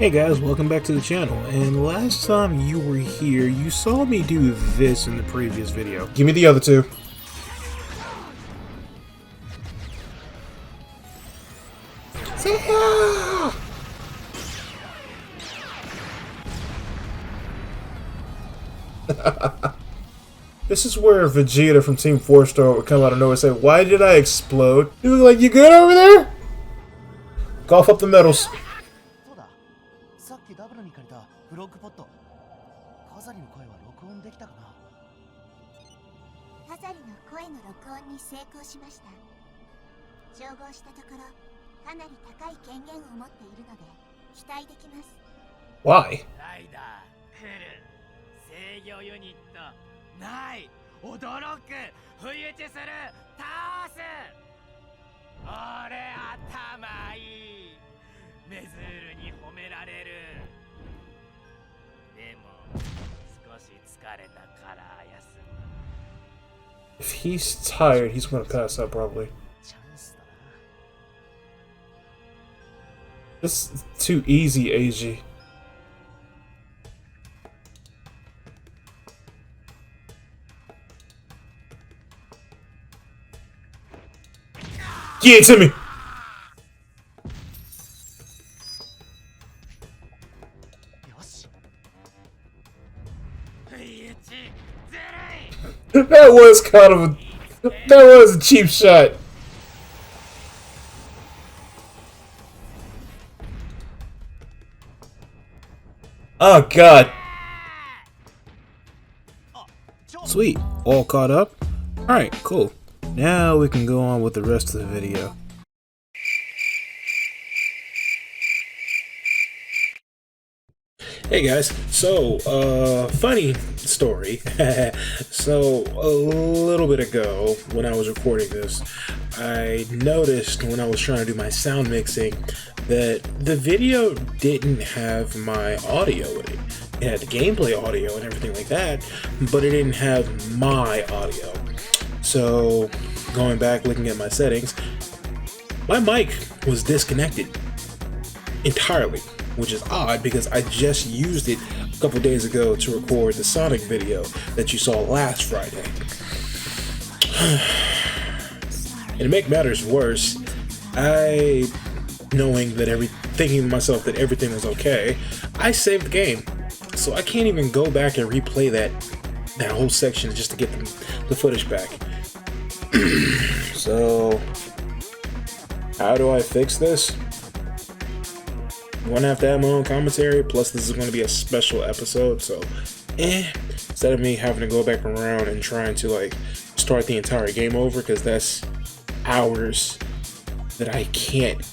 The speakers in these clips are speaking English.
Hey guys, welcome back to the channel, and last time you were here, you saw me do this in the previous video. Give me the other two. This is where Vegeta from Team 4-Star would come out of nowhere and say, "Why did I explode?" He was like, "You good over there?" Cough up the medals. Why? If he's tired, he's gonna pass out probably. This is too easy, Eiji. Give it to me! That was kind of that was a cheap shot. Oh god. Sweet, all caught up? Alright, cool. Now we can go on with the rest of the video. Hey guys, so, funny story. So, a little bit ago, when I was recording this, I noticed when I was trying to do my sound mixing that the video didn't have my audio in it. It had the gameplay audio and everything like that, but it didn't have my audio. So, going back, looking at my settings, my mic was disconnected entirely, which is odd because I just used it a couple days ago to record the Sonic video that you saw last Friday. And to make matters worse, knowing that thinking to myself that everything was okay, I saved the game. So I can't even go back and replay that whole section just to get the footage back. So, how do I fix this? I'm gonna have to have my own commentary, plus this is gonna be a special episode, so instead of me having to go back around and trying to like start the entire game over, because that's hours that I can't,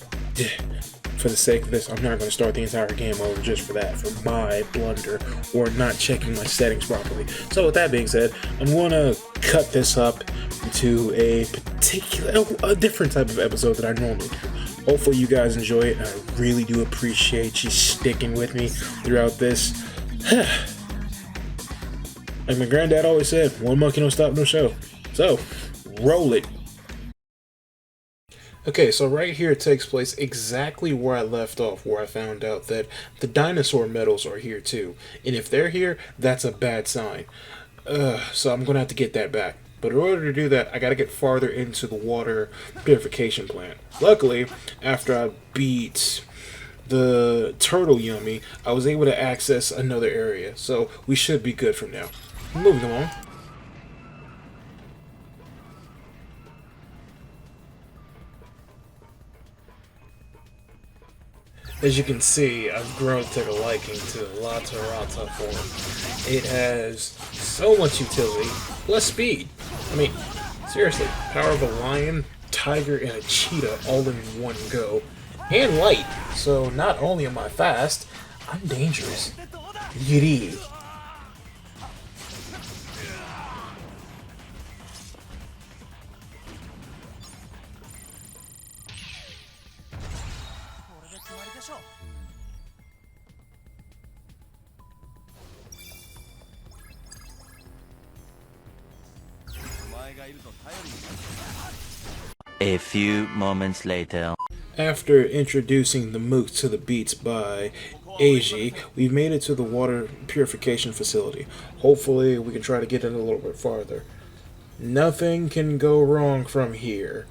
for the sake of this, I'm not gonna start the entire game over just for that, for my blunder or not checking my settings properly. So with that being said, I'm gonna cut this up into a different type of episode that I normally do. Hopefully you guys enjoy it, and I really do appreciate you sticking with me throughout this. Like my granddad always said, one monkey don't stop no show. So, roll it. Okay, so right here it takes place exactly where I left off, where I found out that the dinosaur medals are here too. And if they're here, that's a bad sign. So I'm gonna have to get that back. But in order to do that, I gotta get farther into the water purification plant. Luckily, after I beat the turtle yummy, I was able to access another area. So we should be good from now. Moving along. As you can see, I've grown to take a liking to Rata form. It has so much utility, plus speed. I mean, seriously, power of a lion, tiger, and a cheetah all in one go. And light, so not only am I fast, I'm dangerous. Greeed. A few moments later. After introducing the mook to the beats by Eiji, we've made it to the water purification facility. Hopefully, we can try to get in a little bit farther. Nothing can go wrong from here.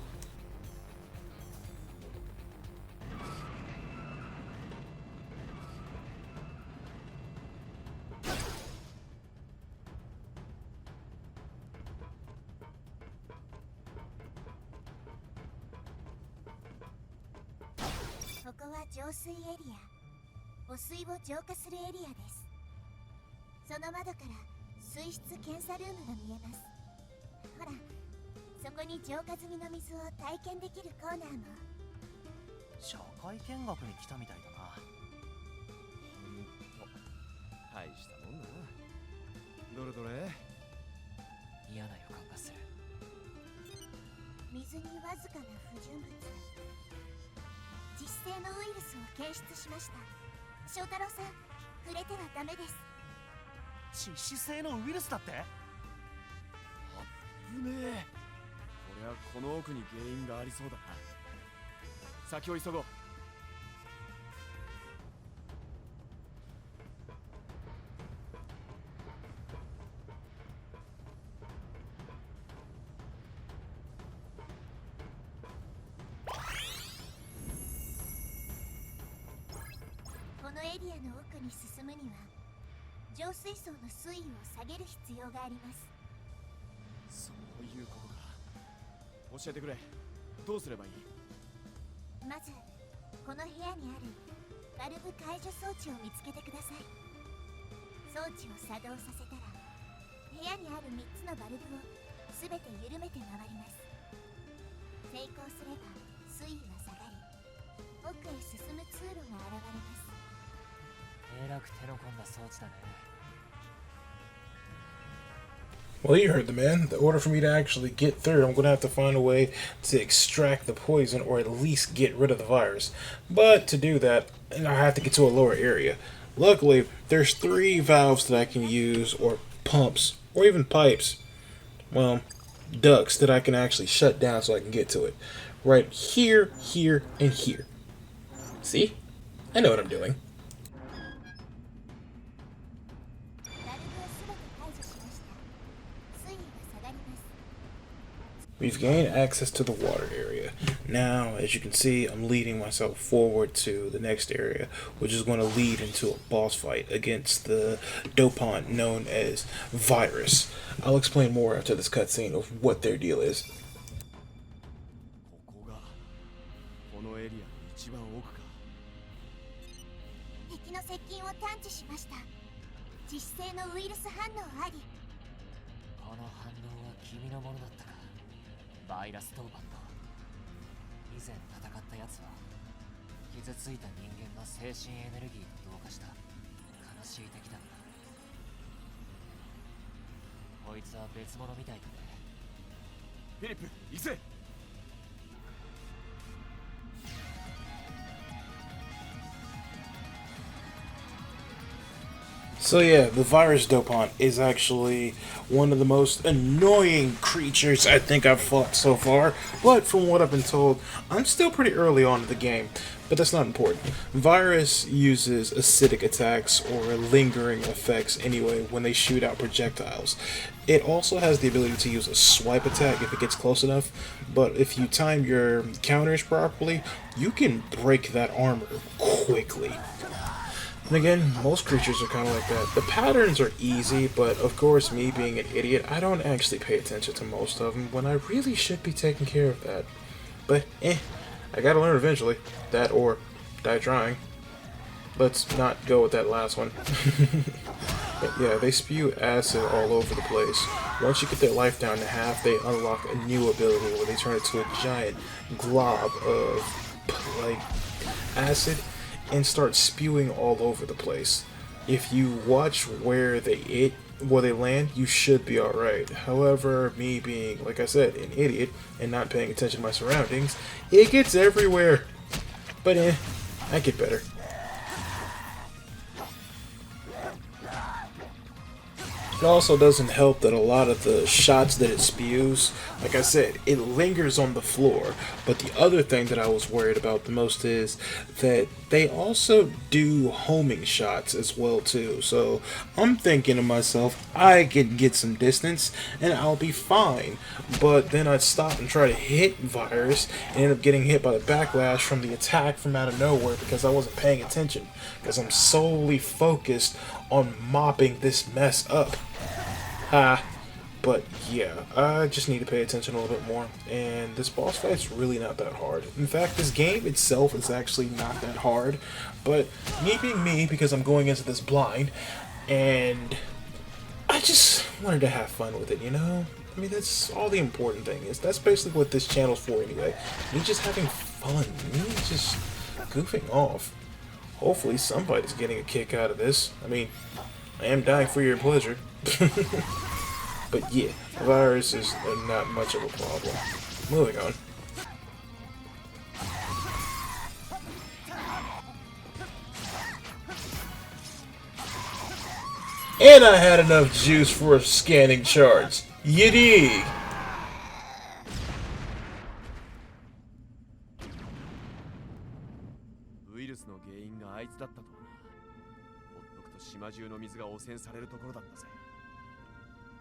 Well, you heard the man. In order for me to actually get through, I'm going to have to find a way to extract the poison or at least get rid of the virus. But to do that, I have to get to a lower area. Luckily, there's 3 valves that I can use, or pumps, or even pipes. Well, ducts that I can actually shut down so I can get to it. Right here, here, and here. See? I know what I'm doing. We've gained access to the water area. Now, as you can see, I'm leading myself forward to the next area, which is going to lead into a boss fight against the dopant known as Virus. I'll explain more after this cutscene of what their deal is. So yeah, the virus dopant is actually one of the most annoying creatures I think I've fought so far, but from what I've been told, I'm still pretty early on in the game, but that's not important. Virus uses acidic attacks or lingering effects anyway when they shoot out projectiles. It also has the ability to use a swipe attack if it gets close enough, but if you time your counters properly, you can break that armor quickly. And again, most creatures are kind of like that. The patterns are easy, but of course, me being an idiot, I don't actually pay attention to most of them when I really should be taking care of that. But, I gotta learn eventually. That or die trying. Let's not go with that last one. But yeah, they spew acid all over the place. Once you get their life down to half, they unlock a new ability where they turn into a giant glob of, like, acid and start spewing all over the place. If you watch where they land, you should be alright. However, me being, like I said, an idiot and not paying attention to my surroundings, it gets everywhere. But I get better. It also doesn't help that a lot of the shots that it spews, like I said, it lingers on the floor. But the other thing that I was worried about the most is that they also do homing shots as well too. So I'm thinking to myself, I can get some distance and I'll be fine. But then I'd stop and try to hit Virus and end up getting hit by the backlash from the attack from out of nowhere because I wasn't paying attention. Because I'm solely focused on mopping this mess up. But yeah, I just need to pay attention a little bit more. And this boss fight's really not that hard. In fact, this game itself is actually not that hard. But me being me, because I'm going into this blind, and I just wanted to have fun with it, you know? I mean, that's all the important thing is. That's basically what this channel's for anyway. Me just having fun. Me just goofing off. Hopefully somebody's getting a kick out of this. I mean, I am dying for your pleasure. But yeah, Virus is not much of a problem. Moving on. And I had enough juice for a scanning charge. You dig?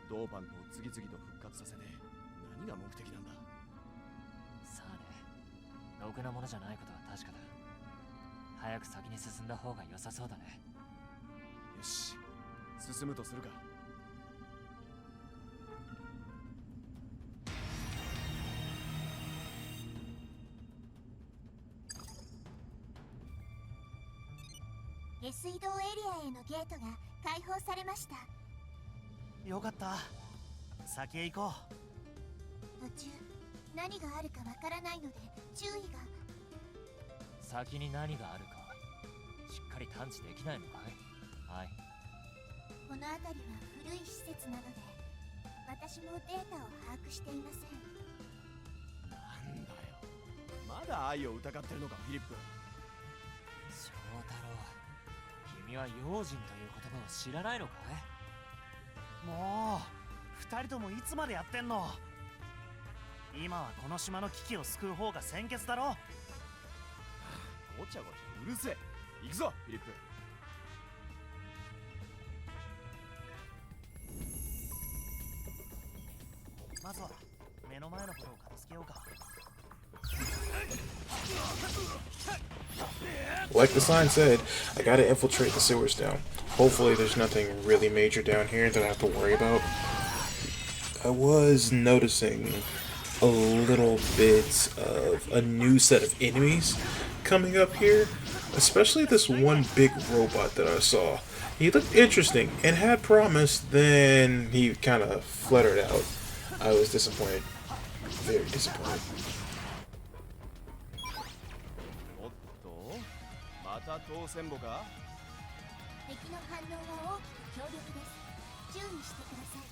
ドーパントを次々と復活させて何が目的なんだ。さあね、ろくなものじゃないことは確かだ。早く先に進んだ方が良さそうだね。よし、進むとするか。下水道エリアへのゲートが開放されました。 よかった。先へ行こう。途中何があるかわからないので注意が。先に何があるかしっかり探知できないのかい？はい。この辺りは古い施設なので私もデータを把握していません。なんだよ。まだ愛を疑ってるのか、フィリップ。翔太郎、君は用心という言葉を知らないのかい？ もう2人ともいつまでやってんの？今はこの島の危機を救う方が先決だろ。ごちゃごちゃうるせえ。行くぞフィリップ。まずは目の前のことを片付けようか。 Like the sign said, I gotta infiltrate the sewers now. Hopefully there's nothing really major down here that I have to worry about. I was noticing a little bit of a new set of enemies coming up here, especially this one big robot that I saw. He looked interesting and had promise, then he kind of fluttered out. I was disappointed. Very disappointed. また当選簿か？敵の反応は大きく強力です。注意してください。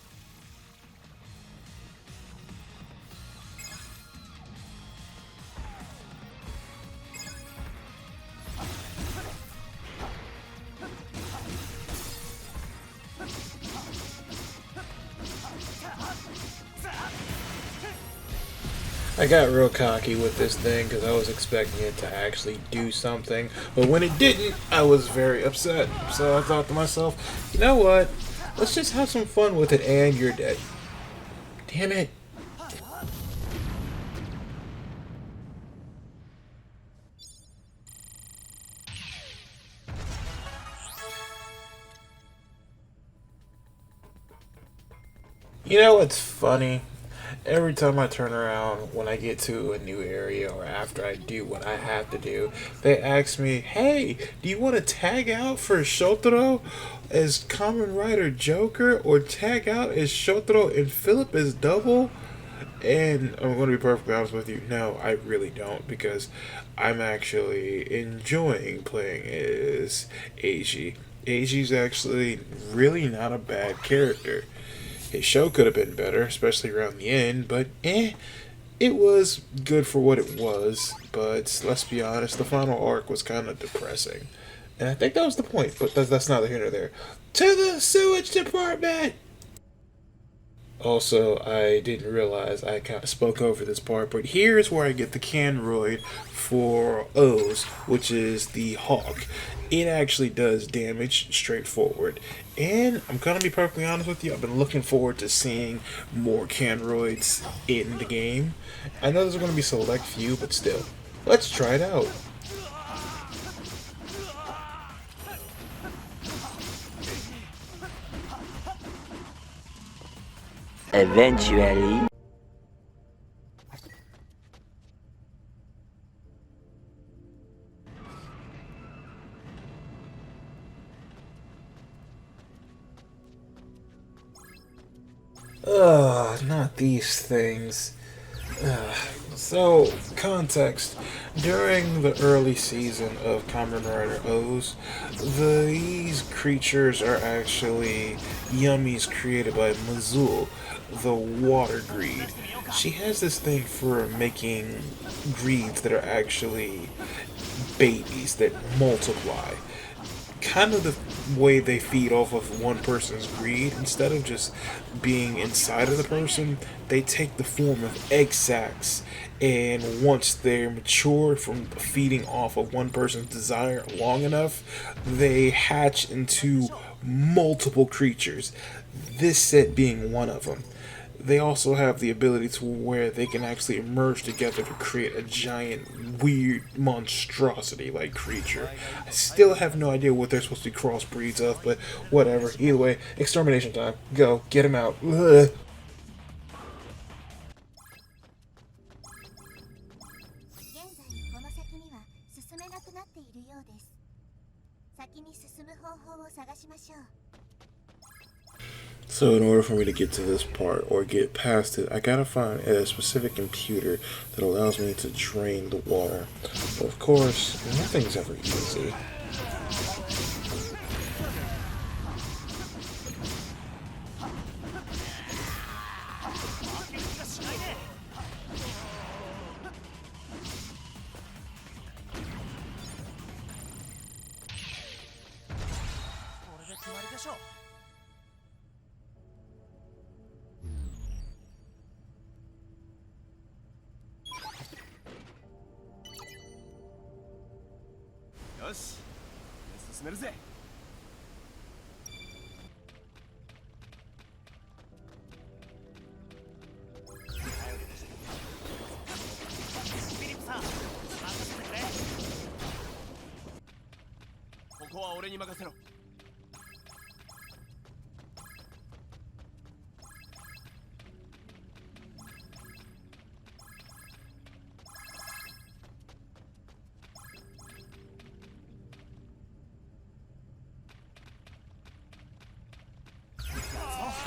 I got real cocky with this thing because I was expecting it to actually do something, but when it didn't, I was very upset. So I thought to myself, you know what? Let's just have some fun with it, and you're dead. Damn it. You know what's funny? Every time I turn around when I get to a new area or after I do what I have to do, they ask me, hey, do you want to tag out for Shotaro as Kamen Rider Joker or tag out as Shotaro and Philip as Double? And I'm going to be perfectly honest with you, no, I really don't, because I'm actually enjoying playing as Eiji. Eiji's actually really not a bad character. His show could have been better, especially around the end, but it was good for what it was. But let's be honest, the final arc was kind of depressing. And I think that was the point, but that's neither here nor there. To the sewage department! Also, I didn't realize I kind of spoke over this part, but here's where I get the Canroid for O's, which is the Hawk. It actually does damage straightforward. And I'm gonna be perfectly honest with you, I've been looking forward to seeing more Canroids in the game. I know there's gonna be a select few, but still. Let's try it out. Eventually. Ugh, not these things. Ugh. So, context. During the early season of Kamen Rider O's, these creatures are actually yummies created by Mazul, the water greed. She has this thing for making greeds that are actually babies that multiply. Kind of the way they feed off of one person's greed. Instead of just being inside of the person, they take the form of egg sacs, and once they're mature from feeding off of one person's desire long enough, they hatch into multiple creatures, this set being one of them. They also have the ability to where they can actually merge together to create a giant, weird monstrosity like creature. I still have no idea what they're supposed to be crossbreeds of, but whatever. Either way, extermination time. Go, get him out. Ugh. 現在この先には進めなくなっているようです。先に進む方法を探しましょう。 So in order for me to get to this part or get past it, I gotta find a specific computer that allows me to drain the water. But of course, nothing's ever easy.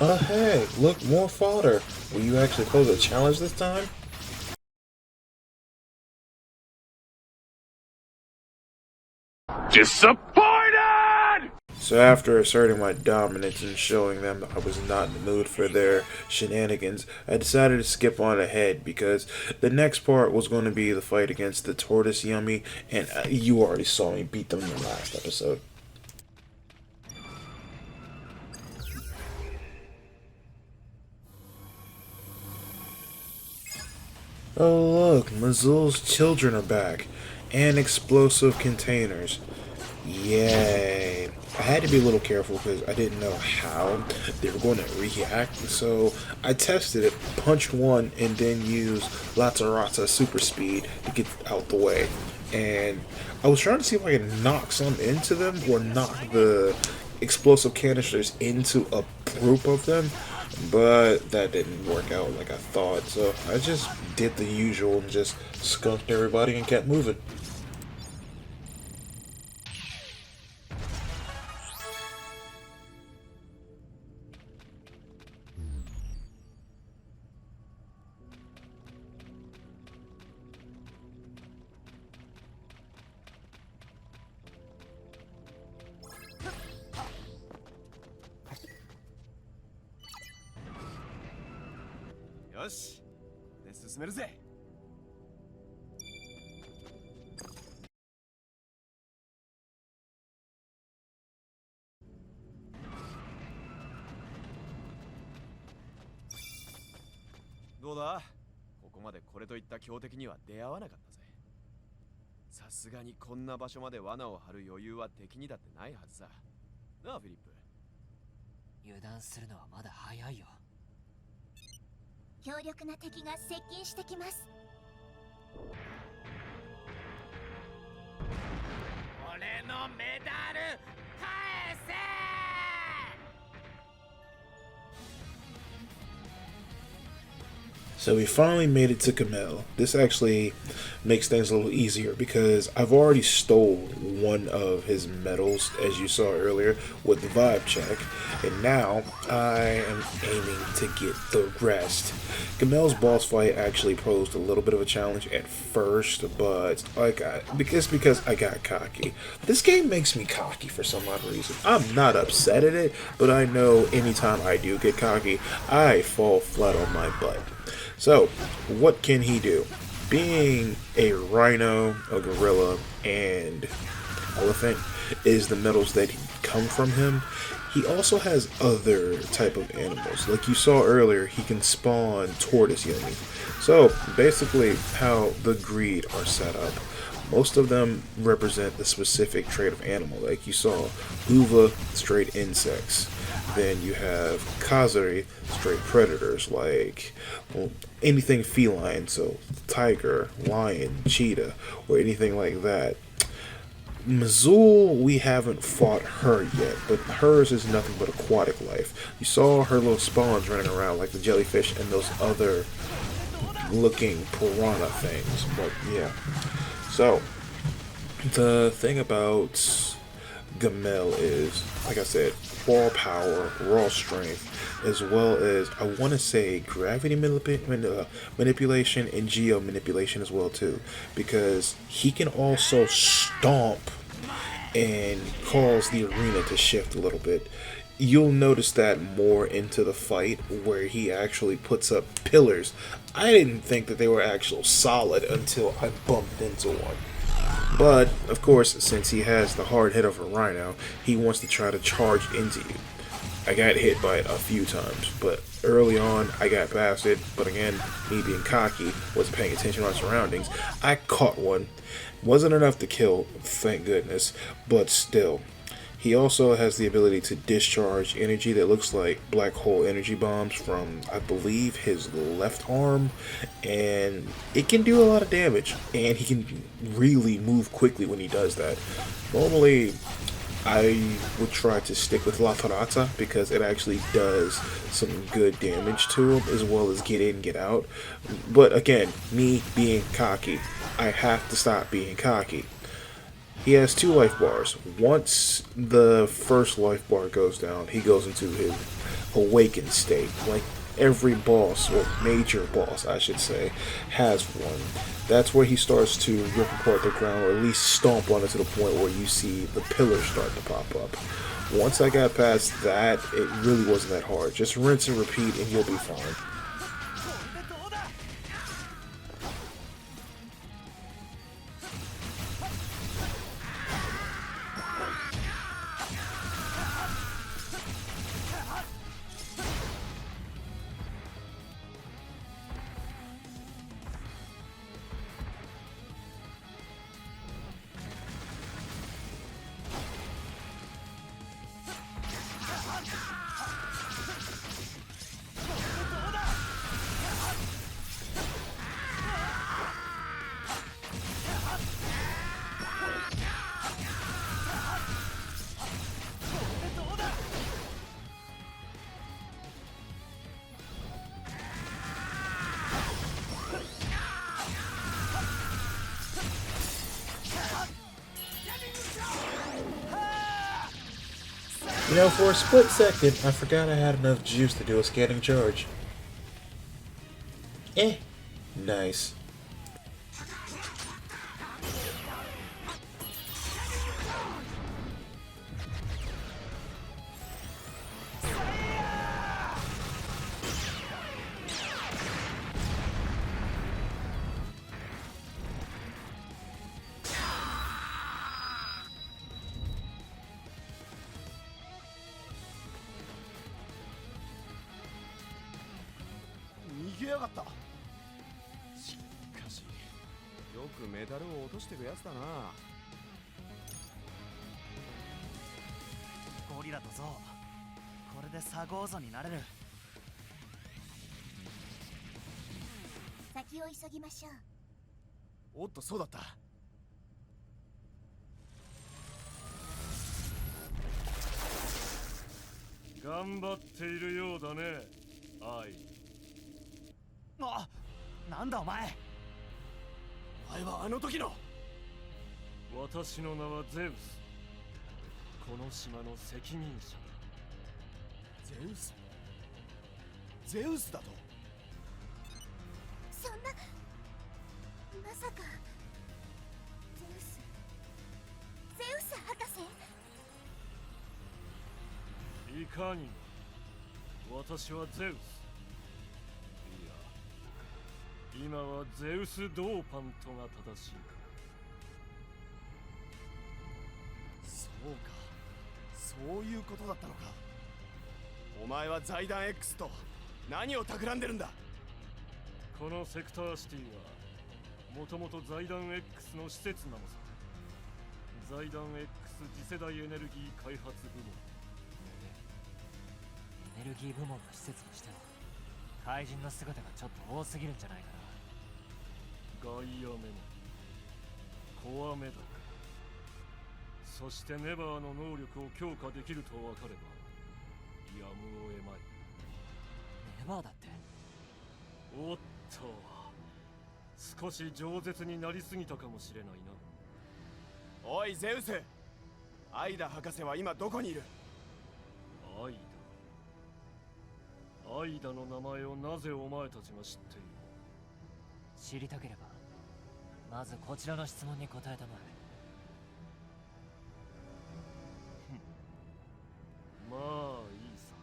Oh hey, look, more fodder. Will you actually pose a challenge this time? Disappointed! So after asserting my dominance and showing them that I was not in the mood for their shenanigans, I decided to skip on ahead because the next part was going to be the fight against the Tortoise Yummy, and you already saw me beat them in the last episode. Oh look, Mazul's children are back, and explosive containers. Yay. I had to be a little careful because I didn't know how they were going to react, so I tested it, punched one, and then used Latarata super speed to get out the way. And I was trying to see if I could knock some into them or knock the explosive canisters into a group of them, but that didn't work out like I thought, so I just did the usual and just skunked everybody and kept moving. どうだ、ここまでこれといった強敵には出会わなかったぜ。さすがにこんな場所まで罠を張る余裕は敵にだってないはずさ。なあフィリップ。油断するのはまだ早いよ。強力な敵が接近してきます。俺のメダル返せ。 So we finally made it to Kamen. This actually makes things a little easier because I've already stole one of his medals, as you saw earlier, with the vibe check, and now I am aiming to get the rest. Kamen's boss fight actually posed a little bit of a challenge at first, but because I got cocky. This game makes me cocky for some odd reason. I'm not upset at it, but I know anytime I do get cocky, I fall flat on my butt. So, what can he do? Being a rhino, a gorilla, and elephant is the metals that come from him. He also has other type of animals. Like you saw earlier, he can spawn tortoise yummy. So, basically how the Greeed are set up. Most of them represent the specific trait of animal. Like you saw, Uva, straight insects. Then you have Kazari, straight predators, like anything feline, so tiger, lion, cheetah, or anything like that. Mazul, we haven't fought her yet, but hers is nothing but aquatic life. You saw her little spawns running around like the jellyfish and those other looking piranha things, but yeah. So, the thing about Gamel is, like I said, raw power, raw strength, as well as, I want to say, gravity manipulation and geo manipulation as well too, because he can also stomp and cause the arena to shift a little bit. You'll notice that more into the fight where he actually puts up pillars. I didn't think that they were actual solid until I bumped into one. But, of course, since he has the hard hit of a rhino, he wants to try to charge into you. I got hit by it a few times, but early on, I got past it. But again, me being cocky, wasn't paying attention to my surroundings, I caught one. Wasn't enough to kill, thank goodness, but still. He also has the ability to discharge energy that looks like black hole energy bombs from, I believe, his left arm, and it can do a lot of damage, and he can really move quickly when he does that. Normally, I would try to stick with La Tarata because it actually does some good damage to him, as well as get in, get out. But again, me being cocky, I have to stop being cocky. He has 2 life bars. Once the first life bar goes down, he goes into his awakened state. Like every boss, or major boss I should say, has one. That's where he starts to rip apart the ground, or at least stomp on it to the point where you see the pillars start to pop up. Once I got past that, it really wasn't that hard. Just rinse and repeat and you'll be fine. You know, for a split second, I forgot I had enough juice to do a scanning charge. Nice. やがった。しかしよくメダルを落としてくやつだな。ゴリラとゾウ、これでサゴーゾになれる。先を急ぎましょう。おっと、そうだった。頑張っているようだね、アイ。なんだお前。お前はあの時の。私の名はゼウス。この島の責任者だ。ゼウス。ゼウスだと。そんな、まさかゼウス博士。いかにも、私はゼウス。いや、今はゼウス・ドーパントが正しいか。そうか、そういうことだったのか。お前は財団 X と何を企んでるんだ。このセクターシティはもともと財団 X の施設なのさ。財団 X 次世代エネルギー開発部門。エネルギー部門の施設にしては怪人の姿がちょっと多すぎるんじゃないかな。ガイアメモ、コアメダル、そしてネバーの能力を強化できると分かればやむを得まい。ネバーだって。おっと、少し饒舌になりすぎたかもしれないな。おいゼウス、アイダ博士は今どこにいる。アイダ。アイダの名前をなぜお前たちが知っている。知りたければまずこちらの質問に答えたままあいいさ。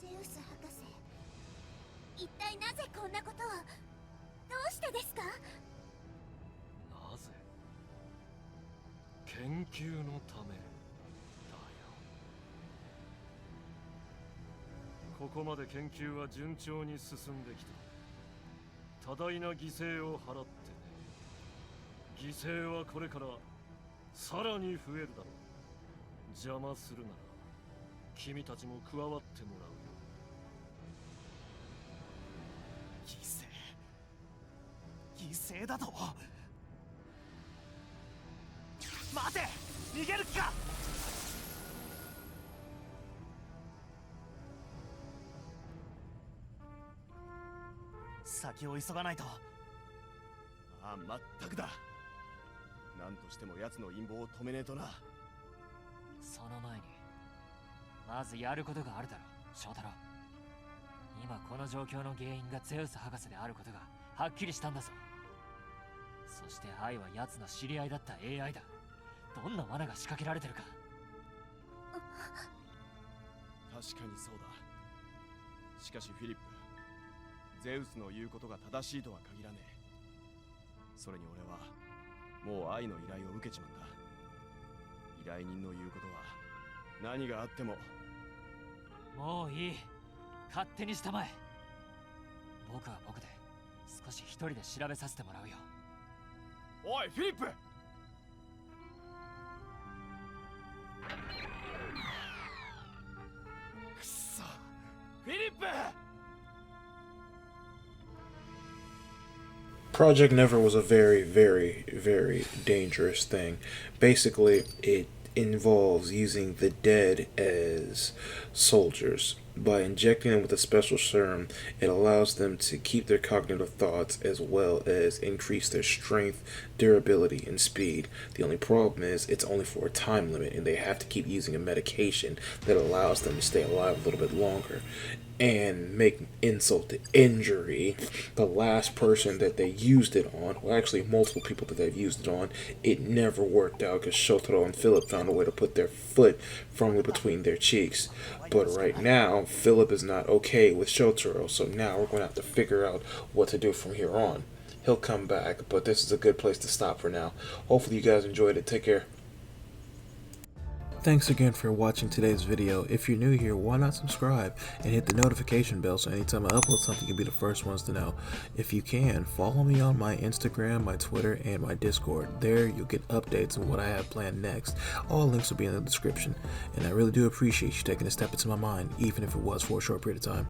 ゼウス博士、一体なぜこんなことを。どうしてですか。なぜ。研究のためだよ。ここまで研究は順調に進んできた。多大な犠牲を払ってね。犠牲はこれからさらに増えるだろう。邪魔するなら君たちも加わってもらうよ。犠牲だと。待て、逃げる気か。先を急がないと。ああ、まったくだ。何としても奴の陰謀を止めねえとな。その前にまずやることがあるだろう、翔太郎。今この状況の原因がゼウス博士であることがはっきりしたんだぞ。そして愛は奴の知り合いだった AI だ。どんな罠が仕掛けられてるか。確かにそうだ。しかしフィリップ、ゼウスの言うことが正しいとは限らねえ。それに俺はもう愛の依頼を受けちまった。依頼人の言うことは何があっても。もういい、勝手にしたまえ。僕は僕で少し一人で調べさせてもらうよ。おいフィリップ。くそ、フィリップ。Project Never was a very, very, very dangerous thing. Basically, it involves using the dead as soldiers. By injecting them with a special serum, it allows them to keep their cognitive thoughts as well as increase their strength, durability, and speed. The only problem is it's only for a time limit, and they have to keep using a medication that allows them to stay alive a little bit longer. And make insult to injury, the last person that they used it on, well actually multiple people that they've used it on, it never worked out because Shotaro and Philip found a way to put their foot firmly between their cheeks. But right now, Philip is not okay with Shotaro, so now we're going to have to figure out what to do from here on. He'll come back, but this is a good place to stop for now. Hopefully you guys enjoyed it. Take care. Thanks again for watching today's video. If you're new here, why not subscribe and hit the notification bell so anytime I upload something you'll be the first ones to know. If you can, follow me on my Instagram, my Twitter, and my Discord. There you'll get updates on what I have planned next. All links will be in the description. And I really do appreciate you taking a step into my mind, even if it was for a short period of time.